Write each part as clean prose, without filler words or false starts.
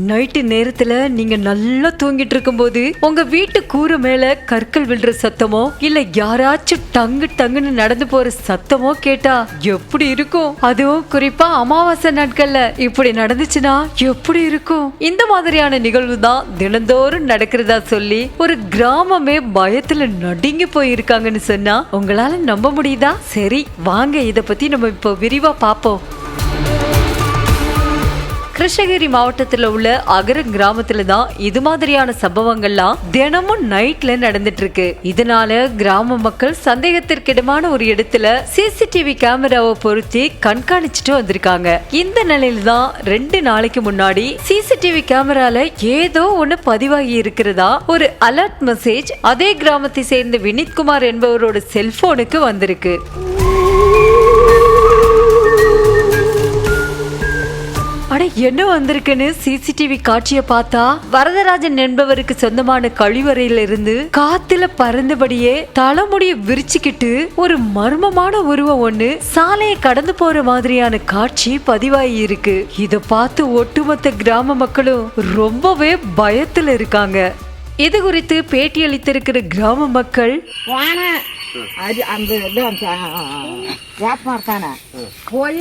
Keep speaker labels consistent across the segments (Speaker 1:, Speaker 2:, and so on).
Speaker 1: Night நேரத்துல நீங்க நல்லா தூங்கிட்டு இருக்கும்போது உங்க வீட்டு கூரை மேல கற்கள் விழுற சத்தமோ இல்ல யாராச்சும் டங்கு டங்குன்னு நடந்து போற சத்தமோ கேட்டா எப்படி இருக்கும்? அதுவும் குறிப்பா அமாவாசை நாட்கள்ல இப்படி நடந்துச்சுன்னா எப்படி இருக்கும்? இந்த மாதிரியான நிகழ்வு தான் தினந்தோறும் நடக்கிறதா சொல்லி ஒரு கிராமமே பயத்துல நடுங்கி போயிருக்காங்கன்னு சொன்னா உங்களால நம்ப முடியுதா? சரி வாங்க இத பத்தி நம்ம இப்போ விரிவா பாப்போம். கிருஷ்ணகிரி மாவட்டத்துல உள்ள அகர கிராமத்துல தான் இது மாதிரியான சம்பவங்கள்லாம் தினமும் நைட்ல நடந்துட்டு இருக்கு. இதனால கிராம மக்கள் சந்தேகத்திற்கிடமான ஒரு இடத்துல சிசிடிவி கேமராவை பொருத்தி கண்காணிச்சுட்டு வந்திருக்காங்க. இந்த நிலையில தான் 2 நாளைக்கு முன்னாடி சிசிடிவி கேமரால ஏதோ ஒண்ணு பதிவாகி இருக்கிறதா ஒரு அலர்ட் மெசேஜ் அதே கிராமத்தை சேர்ந்த வினித்குமார் என்பவரோட செல்போனுக்கு வந்திருக்கு. அட என்ன வந்திருக்குன்னு சிசிடிவி காட்சிய பார்த்தா வரதராஜன் என்பவருக்கு சொந்தமான கழிவறையில இருந்து காத்துல பறந்தபடியே தலைமுடிய விரிச்சுக்கிட்டு ஒரு மர்மமான உருவம் ஒண்ணு சாலையை கடந்து போற மாதிரியான காட்சி பதிவாகி இருக்கு. இத பார்த்து ஒட்டுமொத்த கிராம மக்களும் ரொம்பவே பயத்துல இருக்காங்க. இது குறித்து பேட்டி அளித்திருக்கிற கிராம மக்கள்
Speaker 2: அது அந்த வேப்பமரத்தானே போய்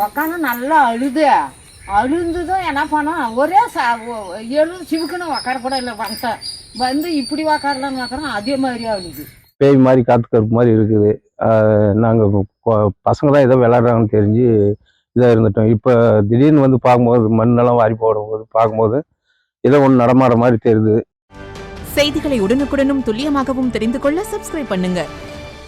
Speaker 2: உக்காந்து நல்லா அழுந்துதும் என்ன பண்ணோம் ஒரே சிவுக்குன்னு உக்கார கூட இல்லை வந்து இப்படி உக்காரலான்னு உக்காரோம் அதே மாதிரியா அழுது
Speaker 3: பேய் மாதிரி காத்து கருப்பு மாதிரி இருக்குது. நாங்கள் பசங்க தான் ஏதோ விளையாடுறாங்கன்னு தெரிஞ்சு இதாக இருந்துட்டோம். இப்போ திடீர்னு வந்து பார்க்கும்போது மண்ணெல்லாம் வாரி போடும்போது பார்க்கும்போது ஏதோ ஒன்று நடமாற மாதிரி தெரியுது.
Speaker 4: செய்திகளை உடனுக்குடனும் துல்லியமாகவும் தெரிந்து கொள்ள சப்ஸ்கிரைப் பண்ணுங்க.